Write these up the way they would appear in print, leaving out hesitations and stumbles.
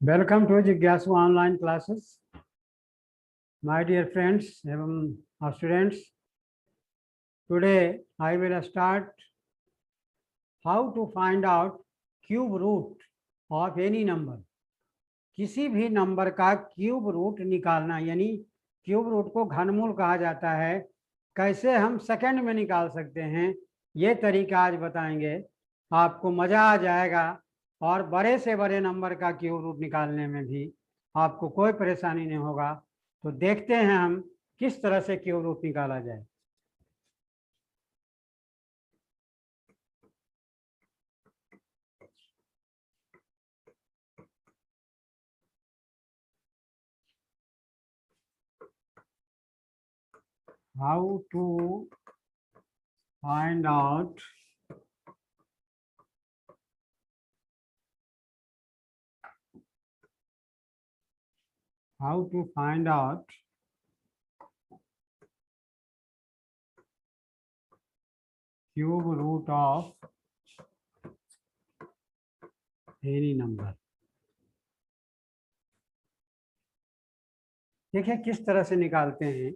Welcome to जिज्ञासु online classes my dear friends एवं students. Today I will start how to find out cube root of any number. किसी भी number का cube root निकालना, यानी cube root को घनमूल कहा जाता है। कैसे हम सेकंड में निकाल सकते हैं, ये तरीका आज बताएंगे। आपको मज़ा आ जाएगा और बड़े से बड़े नंबर का क्यूब रूट निकालने में भी आपको कोई परेशानी नहीं होगा। तो देखते हैं हम किस तरह से क्यूब रूट निकाला जाए। How to find out how to find out cube root of any number. देखिए किस तरह से निकालते हैं।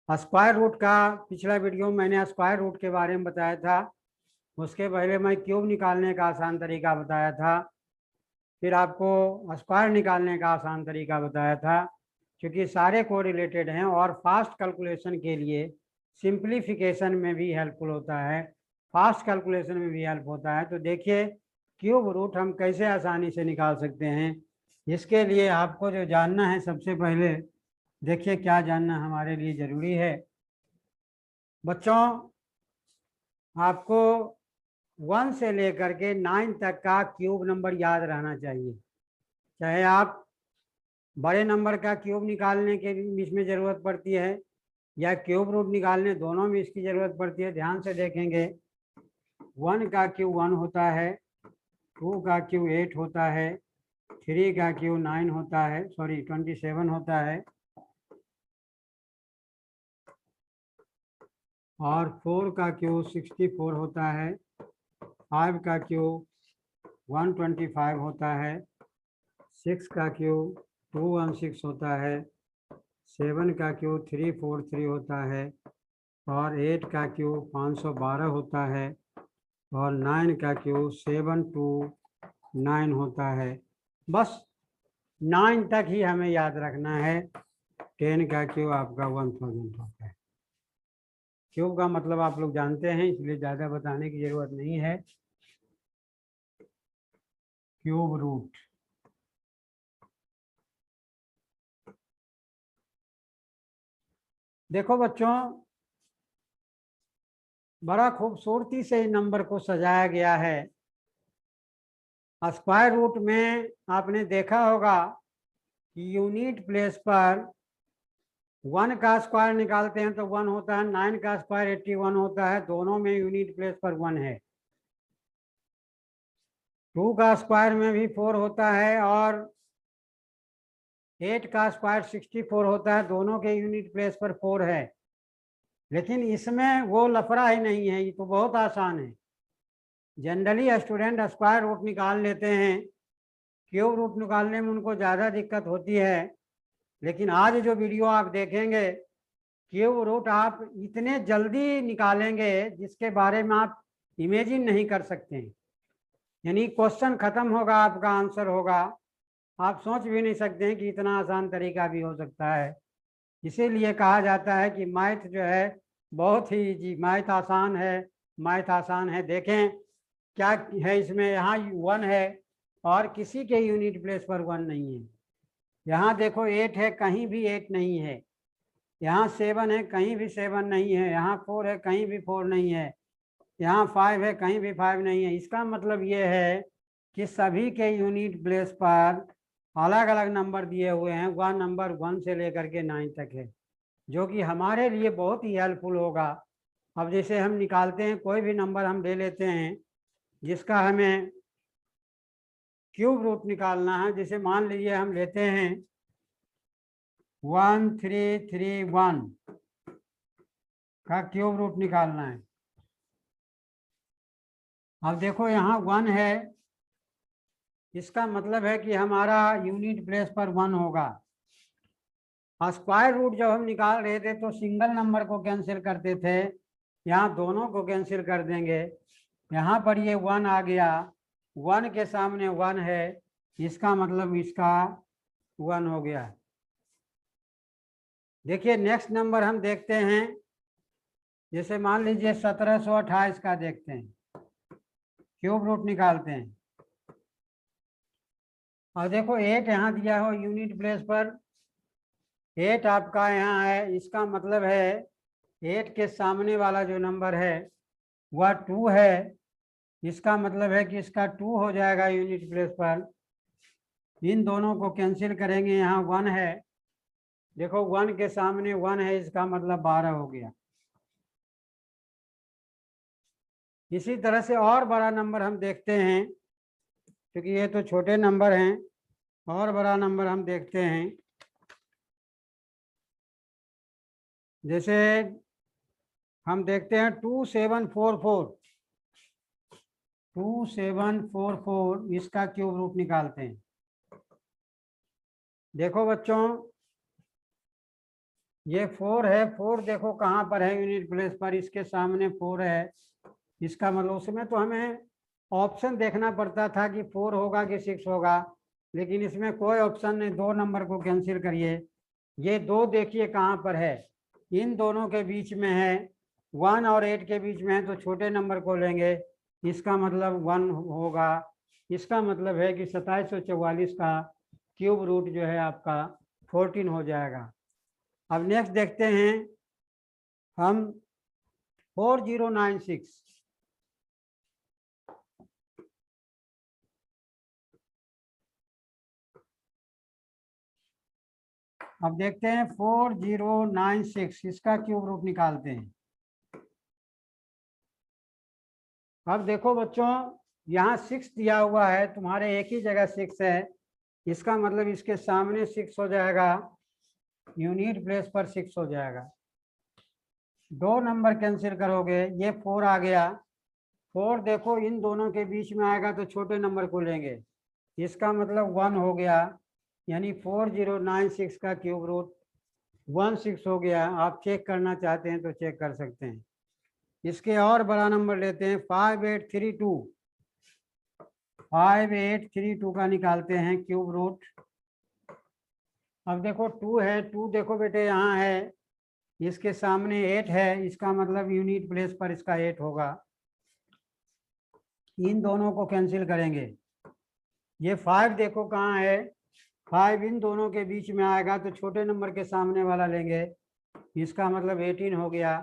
स्क्वायर रूट का पिछला वीडियो में मैंने स्क्वायर रूट के बारे में बताया था। उसके पहले मैं क्यूब निकालने का आसान तरीका बताया था। फिर आपको स्क्वायर निकालने का आसान तरीका बताया था। क्योंकि सारे को रिलेटेड हैं और फास्ट कैलकुलेशन के लिए सिंप्लीफिकेशन में भी हेल्पफुल होता है, फास्ट कैलकुलेशन में भी हेल्प होता है। तो देखिए क्यूब रूट हम कैसे आसानी से निकाल सकते हैं। इसके लिए आपको जो जानना है, सबसे पहले देखिए क्या जानना हमारे लिए ज़रूरी है। बच्चों, आपको 1 से लेकर के 9 तक का क्यूब नंबर याद रहना चाहिए। चाहे आप बड़े नंबर का क्यूब निकालने के भी इसमें ज़रूरत पड़ती है या क्यूब रूट निकालने, दोनों में इसकी ज़रूरत पड़ती है। ध्यान से देखेंगे, 1 का क्यूब 1 होता है, 2 का क्यूब 8 होता है, 3 का क्यूब 9 होता है, 27 होता है, और 4 का क्यूब 64 होता है, 5 का क्यूब 125 होता है, 6 का क्यूब 216 होता है, 7 का क्यूब 343 होता है, और 8 का क्यूब 512 होता है, और 9 का क्यूब 729 होता है। बस 9 तक ही हमें याद रखना है। 10 का क्यूब आपका 1000 होता है। क्यूब का मतलब आप लोग जानते हैं, इसलिए ज़्यादा बताने की ज़रूरत नहीं है। क्यूब रूट, देखो बच्चों, बड़ा खूबसूरती से नंबर को सजाया गया है। स्क्वायर रूट में आपने देखा होगा कि यूनिट प्लेस पर 1 का स्क्वायर निकालते हैं तो 1 होता है, 9 का स्क्वायर 81 होता है, दोनों में यूनिट प्लेस पर 1 है। 2 का स्क्वायर में भी 4 होता है और 8 का स्क्वायर 64 होता है, दोनों के यूनिट प्लेस पर 4 है। लेकिन इसमें वो लफड़ा ही नहीं है, ये तो बहुत आसान है। जनरली स्टूडेंट स्क्वायर रूट निकाल लेते हैं, क्यूब रूट निकालने में उनको ज़्यादा दिक्कत होती है। लेकिन आज जो वीडियो आप देखेंगे, क्यूब रूट आप इतने जल्दी निकालेंगे जिसके बारे में आप इमेजिन नहीं कर सकते हैं। यानी क्वेश्चन खत्म होगा, आपका आंसर होगा, आप सोच भी नहीं सकते हैं कि इतना आसान तरीका भी हो सकता है। इसीलिए कहा जाता है कि मैथ जो है बहुत ही इजी, मैथ आसान है, मैथ आसान है। देखें क्या है इसमें, यहाँ 1 है और किसी के यूनिट प्लेस पर 1 नहीं है। यहाँ देखो 8 है, कहीं भी 8 नहीं है। यहाँ 7 है, कहीं भी 7 नहीं है। यहाँ 4 है, कहीं भी 4 नहीं है। यहाँ 5 है, कहीं भी 5 नहीं है। इसका मतलब ये है कि सभी के यूनिट प्लेस पर अलग अलग नंबर दिए हुए हैं। वह नंबर 1 से लेकर के 9 तक है, जो कि हमारे लिए बहुत ही हेल्पफुल होगा। अब जैसे हम निकालते हैं, कोई भी नंबर हम ले लेते हैं जिसका हमें क्यूब रूट निकालना है। जैसे मान लीजिए हम लेते हैं 1331 का क्यूब रूट निकालना है। अब देखो यहाँ 1 है, इसका मतलब है कि हमारा यूनिट प्लेस पर 1 होगा। स्क्वायर रूट जब हम निकाल रहे थे तो सिंगल नंबर को कैंसिल करते थे, यहाँ दोनों को कैंसिल कर देंगे। यहाँ पर ये 1 आ गया, 1 के सामने 1 है, इसका मतलब इसका 1 हो गया। देखिए नेक्स्ट नंबर हम देखते हैं, जैसे मान लीजिए 1728 का देखते हैं, क्यूब रूट निकालते हैं। और देखो 8 यहाँ दिया हो यूनिट प्लेस पर, 8 आपका यहाँ है, इसका मतलब है 8 के सामने वाला जो नंबर है वह 2 है, इसका मतलब है कि इसका 2 हो जाएगा यूनिट प्लेस पर। इन दोनों को कैंसिल करेंगे, यहाँ 1 है, देखो 1 के सामने 1 है, इसका मतलब 12 हो गया। इसी तरह से और बड़ा नंबर हम देखते हैं, क्योंकि ये तो छोटे नंबर हैं, और बड़ा नंबर हम देखते हैं। जैसे हम देखते हैं 2744, 2744, इसका क्यूब रूट निकालते हैं। देखो बच्चों ये 4 है, 4 देखो कहाँ पर है यूनिट प्लेस पर, इसके सामने 4 है, इसका मतलब उसमें तो हमें ऑप्शन देखना पड़ता था कि 4 होगा कि 6 होगा, लेकिन इसमें कोई ऑप्शन नहीं, 2 नंबर को कैंसिल करिए। ये 2 देखिए कहाँ पर है, इन दोनों के बीच में है, 1 और 8 के बीच में है, तो छोटे नंबर को लेंगे, इसका मतलब 1 होगा। इसका मतलब है कि 2744 का क्यूब रूट जो है आपका 14 हो जाएगा। अब नेक्स्ट देखते हैं हम 4096। अब देखते हैं 4096, इसका क्यूब रूट निकालते हैं। अब देखो बच्चों यहाँ 6 दिया हुआ है, तुम्हारे एक ही जगह 6 है, इसका मतलब इसके सामने 6 हो जाएगा, यूनिट प्लेस पर 6 हो जाएगा। 2 नंबर कैंसिल करोगे, ये 4 आ गया, 4 देखो इन दोनों के बीच में आएगा तो छोटे नंबर को लेंगे, इसका मतलब 1 हो गया, यानी 4096 का क्यूब रूट 16 हो गया। आप चेक करना चाहते हैं तो चेक कर सकते हैं। इसके और बड़ा नंबर लेते हैं 5832, 5832 का निकालते हैं क्यूब रूट। अब देखो 2 है, 2 देखो बेटे यहाँ है, इसके सामने 8 है, इसका मतलब यूनिट प्लेस पर इसका 8 होगा। इन दोनों को कैंसिल करेंगे। ये 5 देखो कहाँ है, 5 इन दोनों के बीच में आएगा तो छोटे नंबर के सामने वाला लेंगे, इसका मतलब 18 हो गया।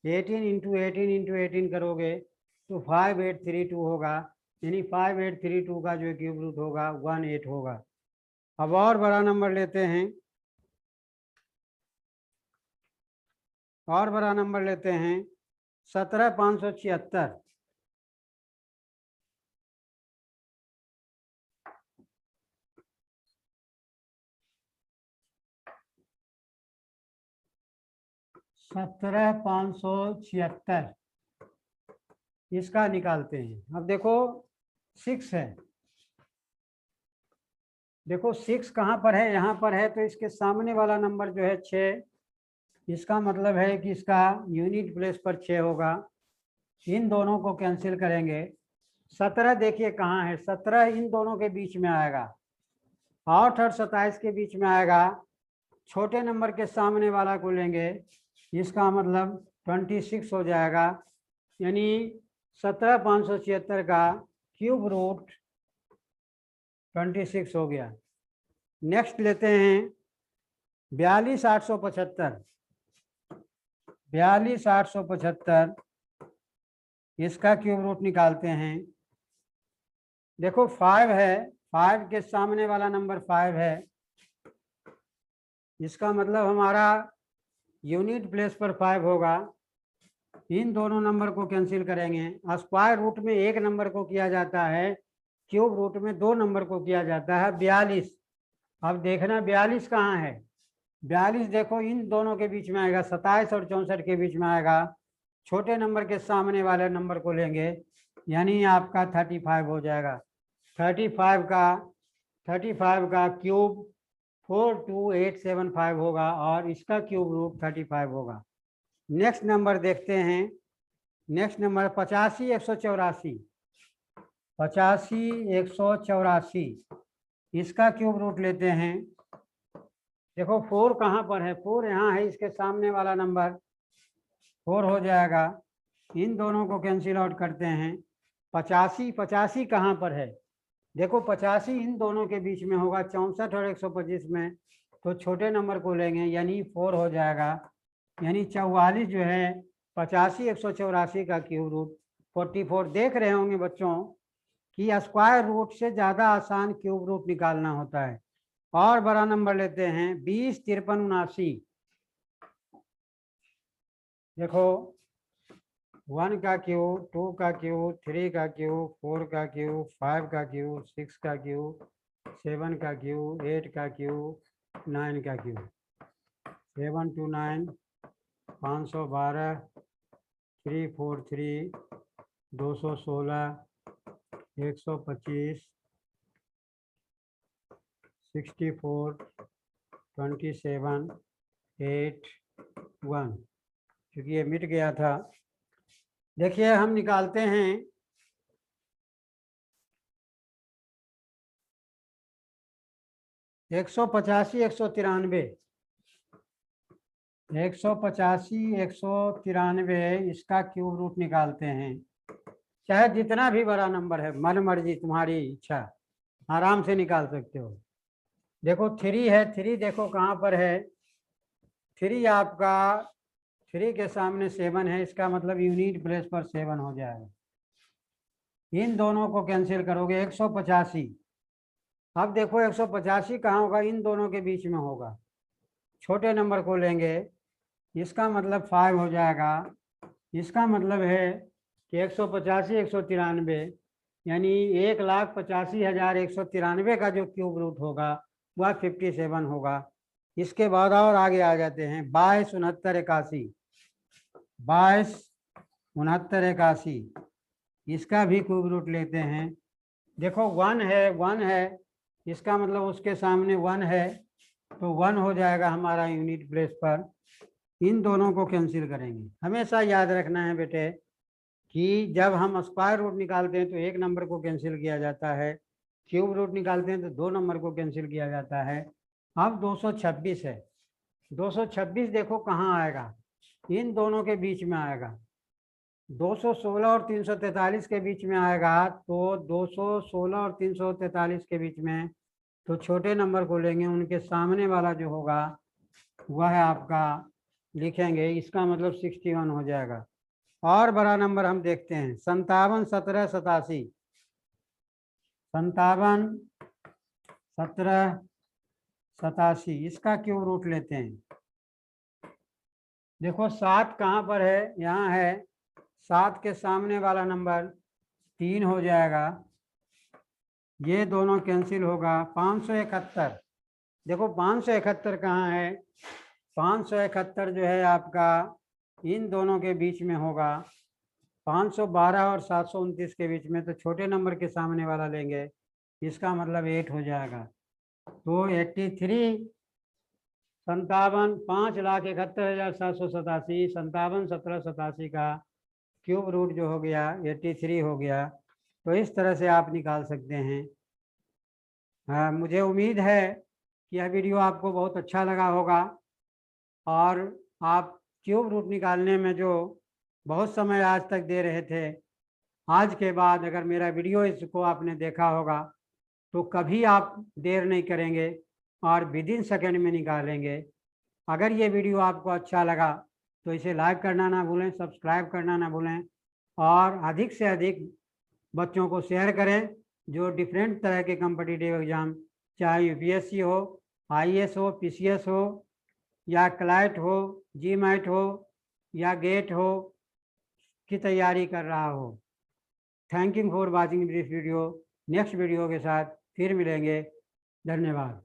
18 इंटू 18 करोगे तो 5832 होगा, यानी 5832 का जो क्यूब रूट होगा 18 होगा। अब और बड़ा नंबर लेते हैं, और बड़ा नंबर लेते हैं 17576। सत्रह 576, इसका निकालते हैं। अब देखो 6 है, देखो 6 कहाँ पर है, यहाँ पर है, तो इसके सामने वाला नंबर जो है 6, इसका मतलब है कि इसका यूनिट प्लेस पर 6 होगा। इन दोनों को कैंसिल करेंगे। 17 देखिए कहाँ है, 17 इन दोनों के बीच में आएगा, 8 और 27 के बीच में आएगा, छोटे नंबर के सामने वाला को लेंगे, इसका मतलब 26 हो जाएगा, यानी 17576 का क्यूब रूट 26 हो गया। नेक्स्ट लेते हैं 42875, 42875, इसका क्यूब रूट निकालते हैं। देखो 5 है, 5 के सामने वाला नंबर 5 है, इसका मतलब हमारा यूनिट प्लेस पर 5 होगा। इन दोनों नंबर को कैंसिल करेंगे। स्क्वायर रूट में एक नंबर को किया जाता है, क्यूब रूट में 2 नंबर को किया जाता है। 42, अब देखना 42 कहाँ है, 42 देखो इन दोनों के बीच में आएगा, 27 और 64 के बीच में आएगा, छोटे नंबर के सामने वाले नंबर को लेंगे, यानी आपका 35 हो जाएगा। 35 का क्यूब 42875 होगा और इसका क्यूब रूट 35 होगा। नेक्स्ट नंबर देखते हैं। नेक्स्ट नंबर 85 184 इसका क्यूब रूट लेते हैं। देखो 4 कहाँ पर है, 4 यहाँ है, इसके सामने वाला नंबर 4 हो जाएगा। इन दोनों को कैंसिल आउट करते हैं। 85 कहाँ पर है, देखो 85 इन दोनों के बीच में होगा, 64 और 125 में, तो छोटे नंबर को लेंगे यानी 4 हो जाएगा। यानी 44 जो है 85 184 का क्यूब रूट 44। देख रहे होंगे बच्चों कि स्क्वायर रूट से ज़्यादा आसान क्यूब रूट निकालना होता है। और बड़ा नंबर लेते हैं 20 53 79। देखो 1 का क्यूब, 2 का क्यूब, 3 का क्यूब, 4 का क्यूब, 5 का क्यूब, 6 का क्यूब, 7 का क्यूब, 8 का क्यूब, 9 का क्यूब। 7 2 9 512, 343, 216, 125, 64, 27, 8 1। क्योंकि ये मिट गया था। देखिए हम निकालते हैं 185 193, 185 193 इसका क्यूब रूट निकालते हैं। चाहे जितना भी बड़ा नंबर है, मन मर्जी, तुम्हारी इच्छा, आराम से निकाल सकते हो। देखो 3 है, 3 देखो कहाँ पर है, 3 आपका 3 के सामने 7 है, इसका मतलब यूनिट प्लेस पर 7 हो जाएगा। इन दोनों को कैंसिल करोगे 185। अब देखो 185 कहाँ होगा, इन दोनों के बीच में होगा, छोटे नंबर को लेंगे, इसका मतलब 5 हो जाएगा। इसका मतलब है कि 185 193 यानी 1,85,193 का जो क्यूब रूट होगा वह 57 होगा। इसके बाद और आगे आ जाते हैं 22 69 81, 22 69 81 इसका भी क्यूब रूट लेते हैं। देखो 1 है, इसका मतलब उसके सामने 1 है, तो 1 हो जाएगा हमारा यूनिट प्लेस पर। इन दोनों को कैंसिल करेंगे। हमेशा याद रखना है बेटे कि जब हम स्क्वायर रूट निकालते हैं तो एक नंबर को कैंसिल किया जाता है, क्यूब रूट निकालते हैं तो 2 नंबर को कैंसिल किया जाता है। अब 226 है, 226 देखो कहाँ आएगा, इन दोनों के बीच में आएगा, 216 और 343 के बीच में आएगा। तो 216 और 343 के बीच में, तो छोटे नंबर को लेंगे, उनके सामने वाला जो होगा वह आपका लिखेंगे, इसका मतलब 61 हो जाएगा। और बड़ा नंबर हम देखते हैं 57 17 87, 57 17 87 इसका क्यूब रूट लेते हैं। देखो 7 कहाँ पर है, यहाँ है, 7 के सामने वाला नंबर 3 हो जाएगा, ये दोनों कैंसिल होगा। 571, देखो 571 कहाँ है, 571 जो है आपका इन दोनों के बीच में होगा, 512 और 729 के बीच में, तो छोटे नंबर के सामने वाला लेंगे, इसका मतलब 8 हो जाएगा। तो 83 57 5,71,787 57 17 87 का क्यूब रूट जो हो गया 83 हो गया। तो इस तरह से आप निकाल सकते हैं। हाँ, मुझे उम्मीद है कि यह वीडियो आपको बहुत अच्छा लगा होगा और आप क्यूब रूट निकालने में जो बहुत समय आज तक दे रहे थे, आज के बाद अगर मेरा वीडियो इसको आपने देखा होगा तो कभी आप देर नहीं करेंगे और विदिन सेकेंड में निकालेंगे। अगर ये वीडियो आपको अच्छा लगा तो इसे लाइक करना ना भूलें, सब्सक्राइब करना ना भूलें और अधिक से अधिक बच्चों को शेयर करें जो डिफरेंट तरह के कॉम्पिटिटिव एग्ज़ाम, चाहे यूपीएससी हो, आईएएस हो, पीसीएस हो या क्लाइट हो, जीमैट हो या गेट हो की तैयारी कर रहा हो। Thank you for watching this video. Next video के साथ फिर मिलेंगे। धन्यवाद।